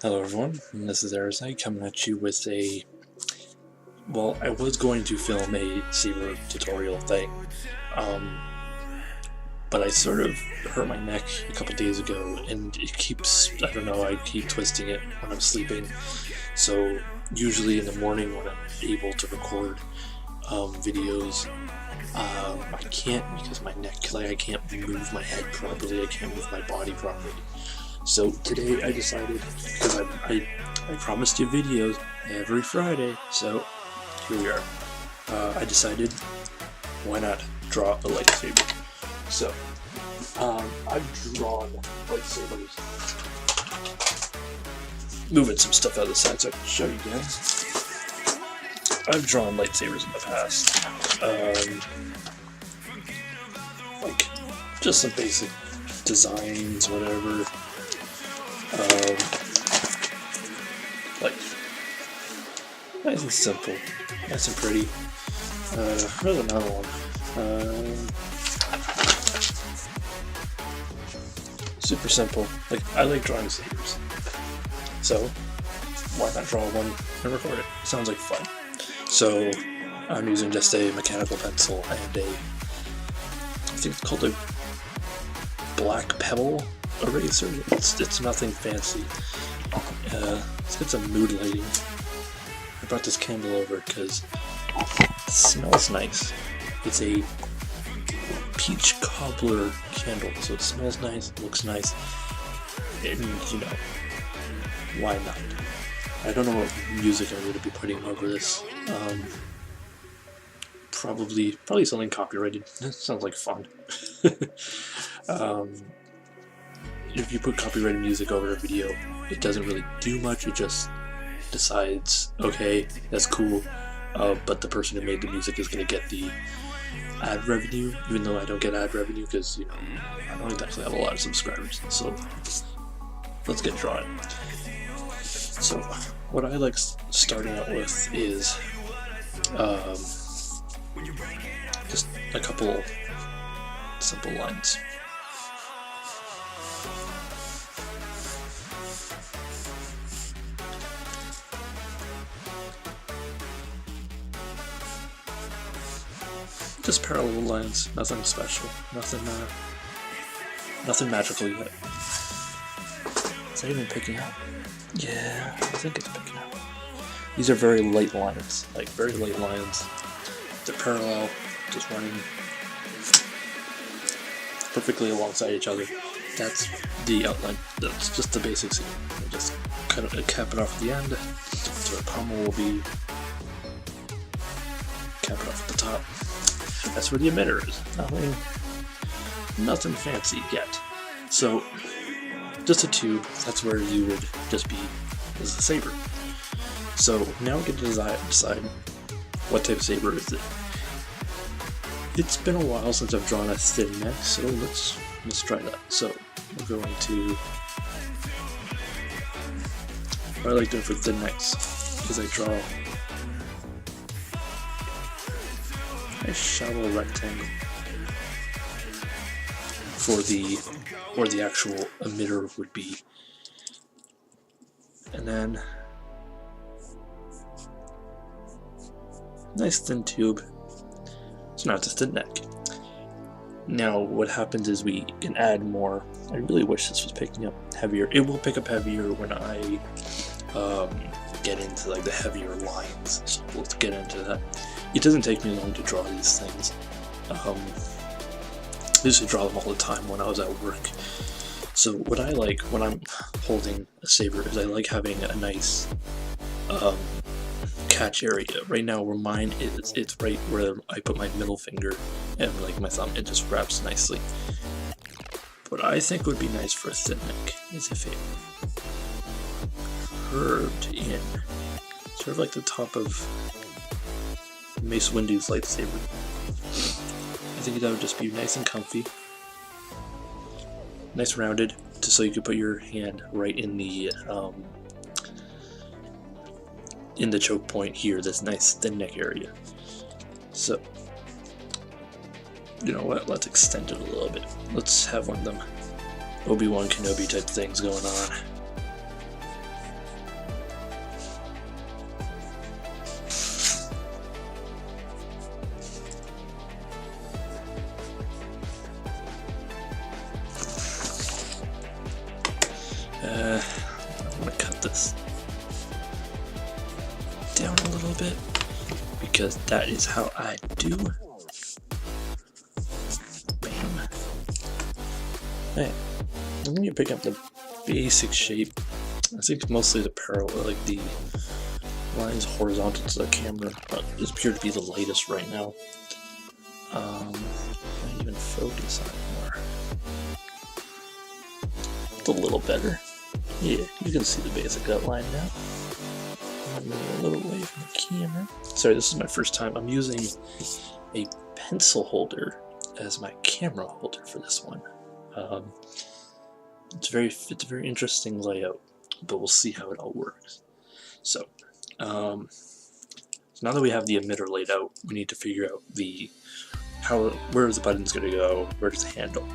Hello everyone, this is Arizai coming at you with well, I was going to film a saber tutorial thing, but I sort of hurt my neck a couple days ago, and it keeps, I don't know, I keep twisting it when I'm sleeping, so usually in the morning when I'm able to record videos, I can't because my neck, like I can't move my head properly, I can't move my body properly. So today I decided, because I promised you videos every Friday, so here we are. I decided, why not draw a lightsaber? So, I've drawn lightsabers. Moving some stuff out of the side so I can show you guys. I've drawn lightsabers in the past. Like, just some basic designs, whatever. Like, nice and simple, nice and pretty. Here's another one. Super simple. Like, I like drawing sabers, so why not draw one and record it? Sounds like fun. So I'm using just a mechanical pencil and I think it's called a black pebble eraser. It's nothing fancy. It's a mood lighting. I brought this candle over because it smells nice. It's a peach cobbler candle, so it smells nice, looks nice, and you know, why not? I don't know what music I'm going to be putting over this. Probably something copyrighted. That sounds like fun. If you put copyrighted music over a video, it doesn't really do much. It just decides, okay, that's cool, but the person who made the music is going to get the ad revenue, even though I don't get ad revenue because, you know, I don't actually have a lot of subscribers. So let's get drawing. So what I like starting out with is just a couple simple lines. Just parallel lines, nothing special, nothing magical yet. Is that even picking up? Yeah, I think it's picking up. These are very light lines, like very light lines. They're parallel, just running perfectly alongside each other. That's the outline. That's just the basics. Just cut it, cap it off at the end. So the pommel will be cap it off at the top. That's where the emitter is. Nothing fancy yet. So, just a tube, that's where you would just be as a saber. So, now we get to decide what type of saber is it. It's been a while since I've drawn a thin neck, so let's try that. So, we're going to... What I like doing for thin necks is I draw a shallow rectangle for where the actual emitter would be, and then nice thin tube. So now it's a thin neck. Now what happens is we can add more. I really wish this was picking up heavier. It will pick up heavier when I get into like the heavier lines, so let's get into that. It doesn't take me long to draw these things. I used to draw them all the time when I was at work. So what I like when I'm holding a saber is I like having a nice catch area. Right now where mine is, it's right where I put my middle finger and like my thumb. It just wraps nicely. What I think would be nice for a thin neck is if it curved in, sort of like the top of Mace Windu's lightsaber. I think that would just be nice and comfy, nice rounded, just so you could put your hand right in the choke point here, this nice thin neck area. So, you know what, let's extend it a little bit. Let's have one of them Obi-Wan Kenobi type things going on. I'm gonna cut this down a little bit because that is how I do. Bam. Hey, I'm gonna pick up the basic shape. I think mostly the parallel, like the lines horizontal to the camera, appear to be the lightest right now. Can I even focus on it more? It's a little better. Yeah, you can see the basic outline now. I'm moving a little away from the camera. Sorry, this is my first time. I'm using a pencil holder as my camera holder for this one. It's a very interesting layout, but we'll see how it all works. So now that we have the emitter laid out, we need to figure out where the button's going to go, where's the handle.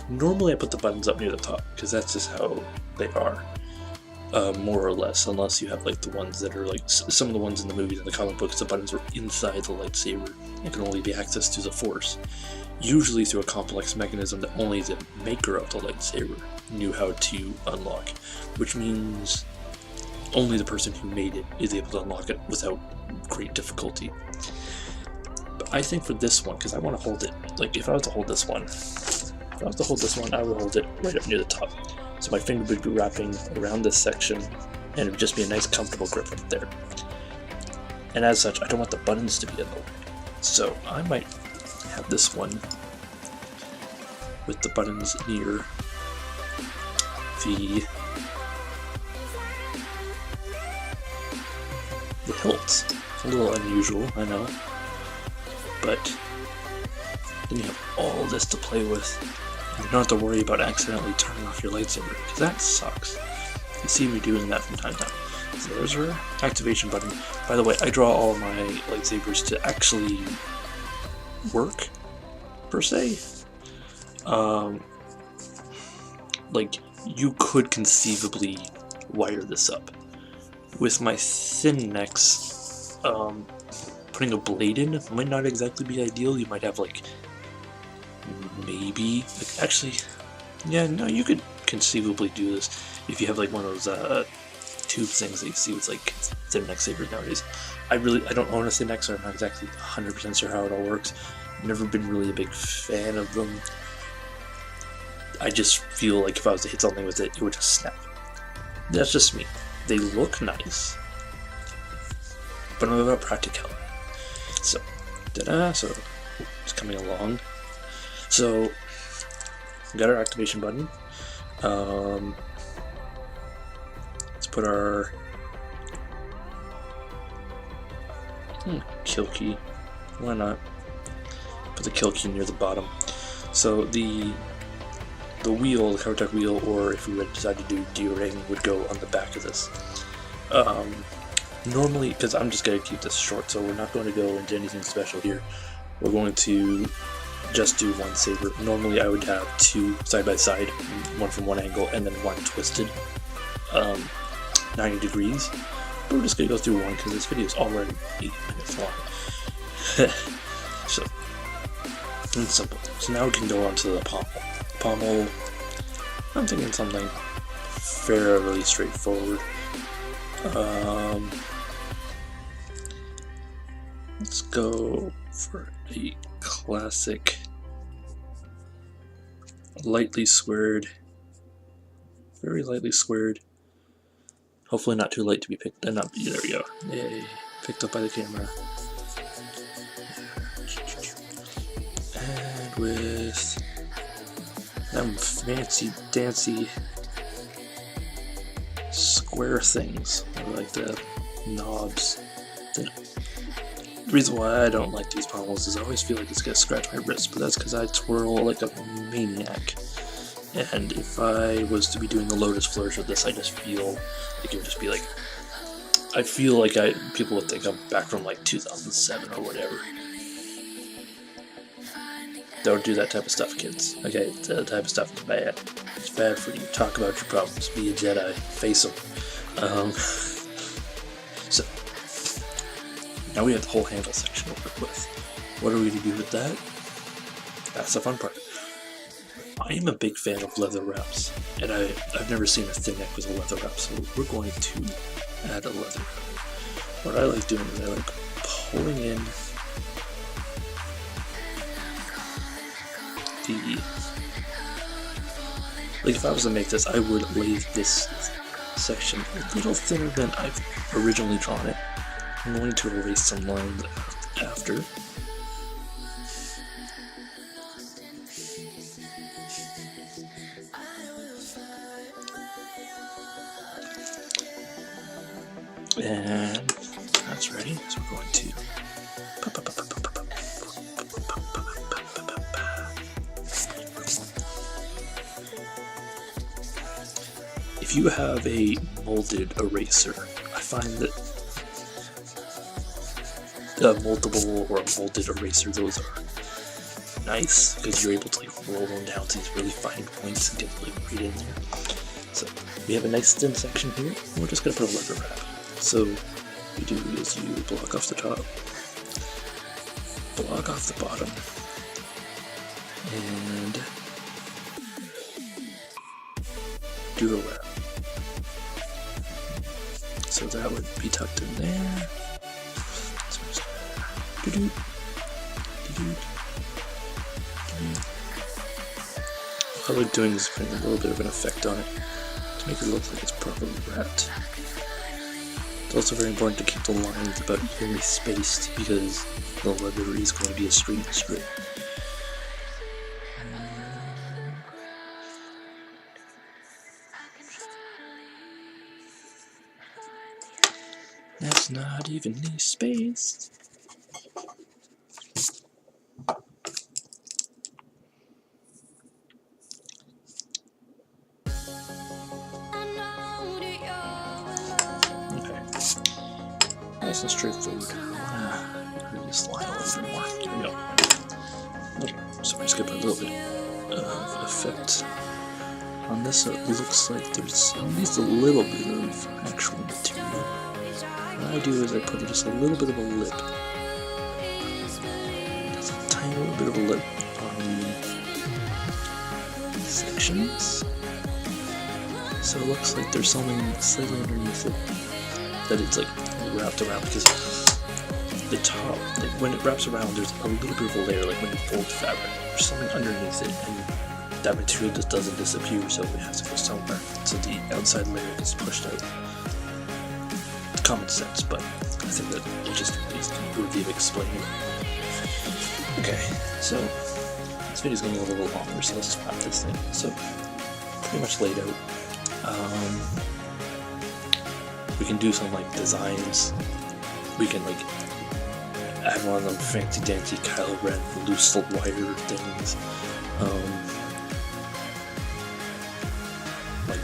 Normally I put the buttons up near the top, because that's just how they are, more or less, unless you have like the ones that are like, some of the ones in the movies and the comic books, the buttons are inside the lightsaber and can only be accessed through the Force, usually through a complex mechanism that only the maker of the lightsaber knew how to unlock, which means only the person who made it is able to unlock it without great difficulty. But I think for this one, because I want to hold it, like if I was to hold this one, I would hold it right up near the top. So my finger would be wrapping around this section, and it would just be a nice comfortable grip right there. And as such, I don't want the buttons to be in the way. So I might have this one with the buttons near the hilts. It's a little unusual, I know, but then you have all this to play with. You don't have to worry about accidentally turning off your lightsaber, because that sucks. You see me doing that from time to time. So there's our activation button. By the way, I draw all my lightsabers to actually work, per se. Like, you could conceivably wire this up. With my thin necks, putting a blade in might not exactly be ideal. You might have like, maybe, like, actually, yeah, no, you could conceivably do this if you have like one of those tube things that you see with like thin neck sabers nowadays. I don't own a thin neck, so I'm not exactly 100% sure how it all works. I've never been really a big fan of them. I just feel like if I was to hit something with it, it would just snap. That's just me. They look nice, but I'm about practicality. So, so it's coming along. So, we got our activation button. Let's put our kill key. Why not? Put the kill key near the bottom. So the wheel, the cover wheel, or if we would decide to do D-ring, would go on the back of this. Normally, because I'm just going to keep this short, so we're not going to go into anything special here. We're going to just do one saber. Normally I would have two side by side, one from one angle and then one twisted 90 degrees. But we're just going to go through one because this video is already 8 minutes long. So, it's simple. So now we can go on to the pommel. Pommel, I'm thinking something fairly straightforward. Let's go for a classic lightly squared, very lightly squared, hopefully not too light to be picked up. There we go. Yay, picked up by the camera. And with them fancy dancy square things, like the knobs. The reason why I don't like these pommels is I always feel like it's gonna scratch my wrist, but that's because I twirl like a maniac. And if I was to be doing the Lotus Flourish with this, I just feel like it would just be like, I feel like people would think I'm back from like 2007 or whatever. Don't do that type of stuff, kids. Okay, that type of stuff is bad. It's bad for you. Talk about your problems. Be a Jedi. Face them. So, now we have the whole handle section to work with. What are we to do with that? That's the fun part. I am a big fan of leather wraps, and I've never seen a thin neck with a leather wrap, so we're going to add a leather wrap. What I like doing is I like pulling in the, like if I was to make this, I would lay this section a little thinner than I've originally drawn it. I'm going to erase some lines after. And that's ready, so we're going to if you have a molded eraser, I find that a moldable or a molded eraser, those are nice because you're able to like roll them down to these really fine points and get like right in there. So we have a nice thin section here, and we're just gonna put a leather wrap. So what you do is you block off the top, block off the bottom, and do a wrap. So that would be tucked in there. So just what I like doing is putting a little bit of an effect on it to make it look like it's properly wrapped. It's also very important to keep the lines about evenly spaced because the leather is going to be a straight strip. That's not evenly spaced. Nice and straightforward. Move this line a little bit more. There we go. Okay, so we're just gonna put a little bit of effect on this so it looks like there's at least a little bit of actual material. What I do is I put just a little bit of a lip. Just a tiny little bit of a lip on the sections. So it looks like there's something slightly underneath it that it's like wrapped around, because the top, like when it wraps around, there's a little bit of a layer, like when you fold fabric, there's something underneath it, and that material just doesn't disappear, so it has to go somewhere. So the outside layer gets pushed out. It's common sense, but I think that it just is worthy of explaining. Okay, so this video is getting a little longer, so let's just wrap this thing. So pretty much laid out. We can do some like designs. We can like add one of them fancy dancy Kylo Ren loose wire things. Like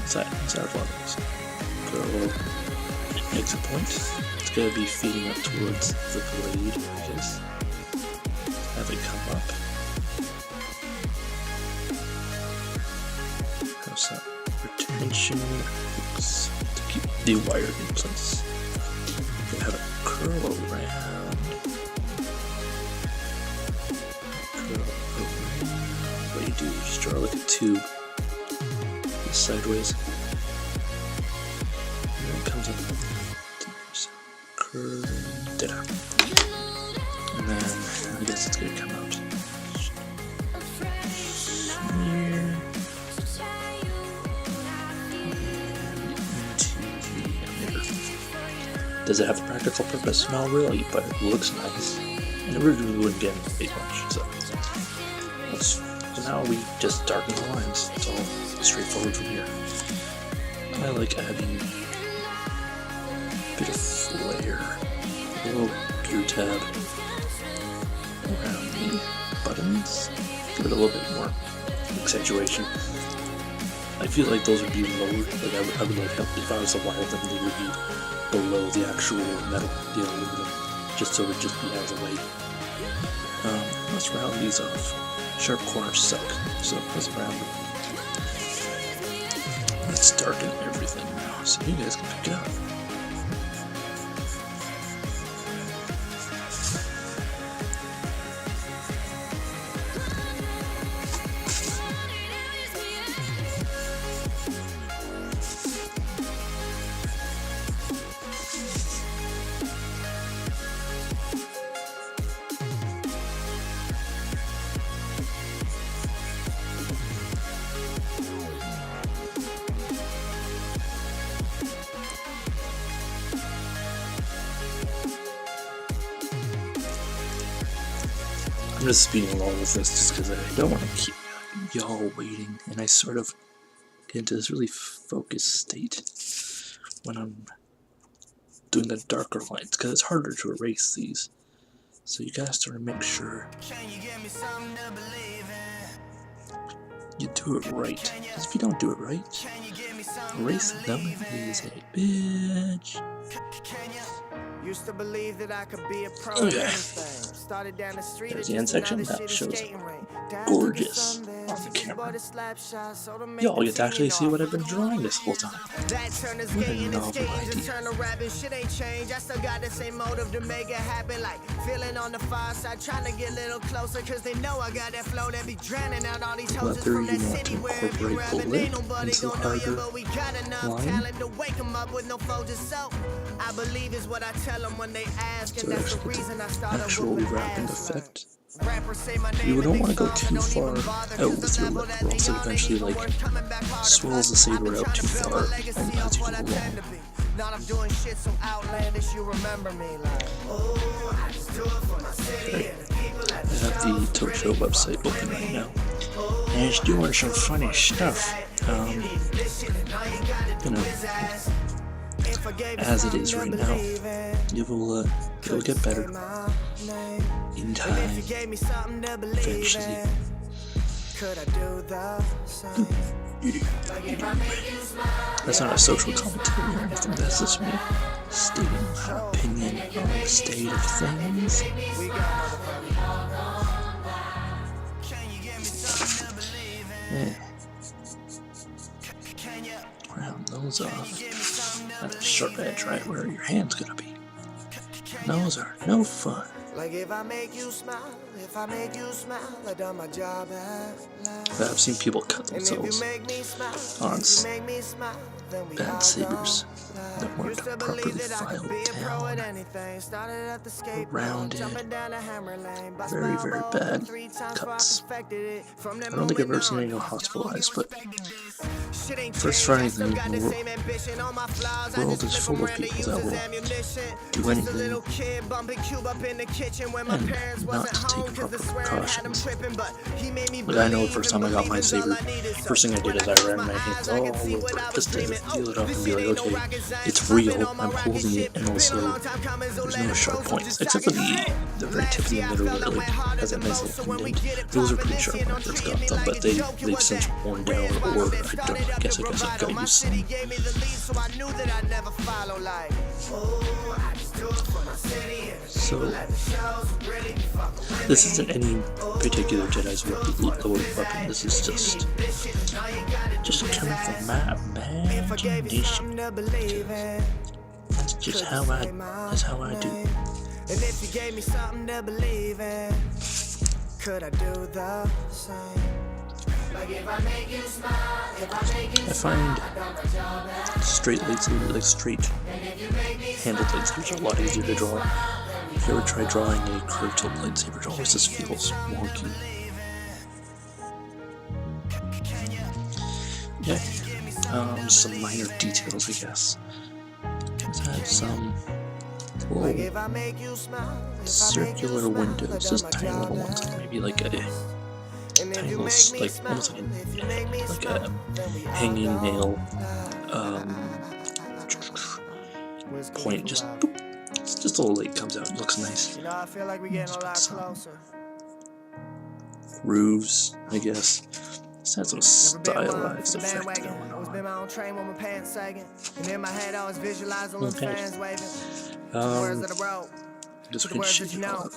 inside of one of those. Put a little exit point. It's gonna be feeding up towards the blade, I guess. Have it come up. Have some retention hooks to keep the wire in place. We have it curl around. What you do is just draw like a tube sideways. And then it comes up. Curl. Ta-da. And then I guess it's gonna come out. Here. Does it have a practical purpose? Not really, but it looks nice. And it really wouldn't get big much, so now we just darken the lines. It's all straightforward from here. I like adding a bit of flair, a little gear tab around the buttons. Give it a little bit more accentuation. I feel like those would be lower. Like I would like if I was to wire them, they would be below the actual metal, the aluminum, just so it would just be out of the way. Let's round these off. Sharp corners suck, so let's round them. Let's darken everything now, so you guys can pick it up. I'm just speeding along with this just because I don't want to keep y'all waiting, and I sort of get into this really focused state when I'm doing the darker lines, because it's harder to erase these. So you gotta sort of make sure you do it right. Because if you don't do it right, erasing them is a bitch. Used to believe that I could be a pro. Okay. Started down the street. There's the end section. That shows gorgeous on the camera. Y'all get to actually see what I've been drawing this whole time. What a novel idea. Shit ain't changed. I still got the same motive to make it happen. Like feeling on the far side, trying to get a little closer, cause they know I got that flow that be drowning out all these hoses from that city where every rapping ain't nobody gonna know you, but we got enough talent to wake them up with no folders. So I believe is what I tell them when they ask, and that's the reason I started actual wrapping effect. You don't want to go too far out with your lip, or else it eventually swells the saber out too far and as you go along. Not I'm doing shit so outlandish you remember me like, oh, I just do it for my city and the people at the I have the Talk Show website open right now, and it's doing some funny stuff. As it is right now, it'll get better in time, eventually. That's not a social commentary or anything, that's just me stating my opinion on the state of things. Yeah. Round those off at a sharp edge right where your hand's gonna be. Those are no fun. Like if I make you smile, I done my job at I've seen people cut themselves on bad sabers that weren't properly filed down, rounded, very, very bad cuts. I don't think I've ever seen anyone hospitalized, but first for anything, the world is full of people that will do anything and not to take proper precautions. Like I know the first time I got my saber, first thing I did is I ran my hands all over it just to feel it up and be like, okay, it's real, I'm holding it, and also there's no sharp points, except for the very tip of the emitter where it has that nice little indent. Those are pretty sharp when I first got them, but they've since worn down, or I guess I've got used to them. So, this isn't any particular Jedi's weapon, this is just coming from my imagination. That's just how I do. And if you gave me something to believe in, could I do the same? Like if I make you smile, I find straight lightsabers, like straight handled lightsabers, are a lot easier to draw. If you ever try drawing a curved tip lightsaber, it always just feels wonky. Yeah, some minor details, I guess. It had some little circular windows, just tiny little ones, maybe like a tiny little, almost like a hanging nail point, just boop. It's just a little light comes out, it looks nice. I feel like we're getting a lot closer. Grooves, I guess. Just had some stylized effect going on. Always been my own train with my pants sagging, and in my head I was visualizing little fans waving. Words of the road, just the words that you know.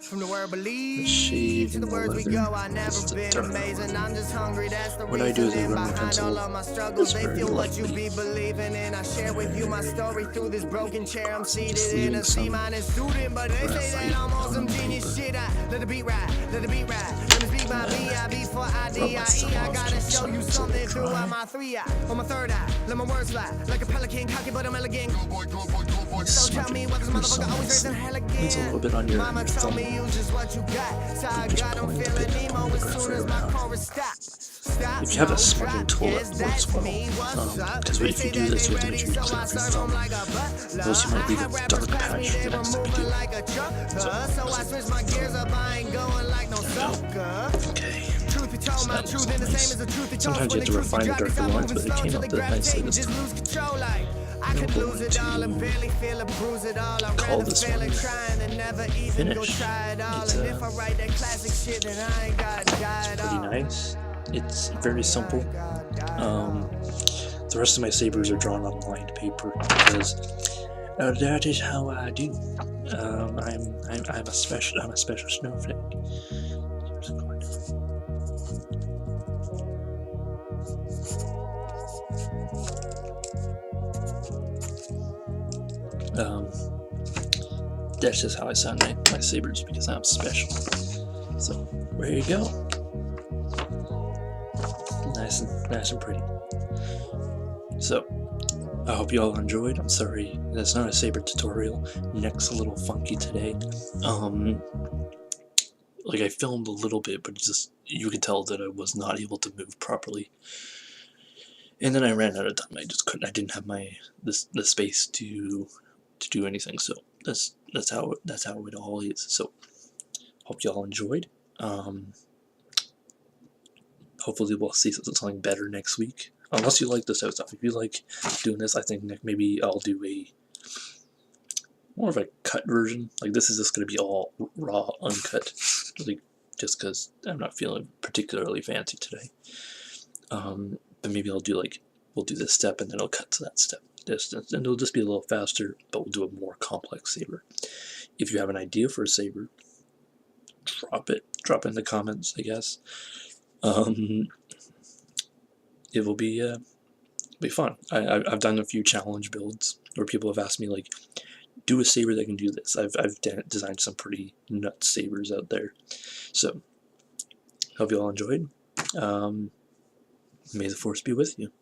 From the word believe shave to the words we go, I never been amazing. I'm just hungry, that's the what I do is I run my behind pencil all of my struggles. They very feel what you lightly. be believing in. I share with you my story through this broken chair. I'm seated Just in leaving a some C-minus student, but they say that I'm on some genius shit. Let the beat ride, let the beat ride. Let me speak my B.I.B. for I.D.I.E. I gotta show you something throughout my third eye, on my third eye. Let my words fly like a pelican, cocky but I'm elegant. So tell me what this motherfucker always raising hell again. It's a little bit on your Mama told thumb. me use just what you got. So I got them feeling emo as soon as my chorus stops. Stop if you have a smudging tool that works well, because if you do this, you have to make sure you clean up your thumb, or else you might leave a dark patch the next time you do it. So, okay. So that looks nice. Sometimes you have to refine the darker lines, but it came out nicely this time. I'm going to call this one Finish. It's pretty nice. It's very simple. The rest of my sabers are drawn on lined paper because that is how I do. I'm a special snowflake. That's just how I sound my sabers because I'm special. So there you go. Nice and pretty. So I hope you all enjoyed. I'm sorry that's not a saber tutorial. Neck's a little funky today. Like I filmed a little bit, but just you could tell that I was not able to move properly. And then I ran out of time. I just couldn't. I didn't have the space to do anything. So that's how it all is. So hope you all enjoyed. Hopefully we'll see something better next week. Unless you like this type of stuff. If you like doing this, I think maybe I'll do more of a cut version. Like this is just going to be all raw, uncut. Like just because I'm not feeling particularly fancy today. But maybe I'll do we'll do this step and then I'll cut to that step. And it'll just be a little faster, but we'll do a more complex saber. If you have an idea for a saber, drop it in the comments, I guess. It will be fun. I've done a few challenge builds where people have asked me do a saber that can do this. I've designed some pretty nuts sabers out there. So hope you all enjoyed. May the force be with you.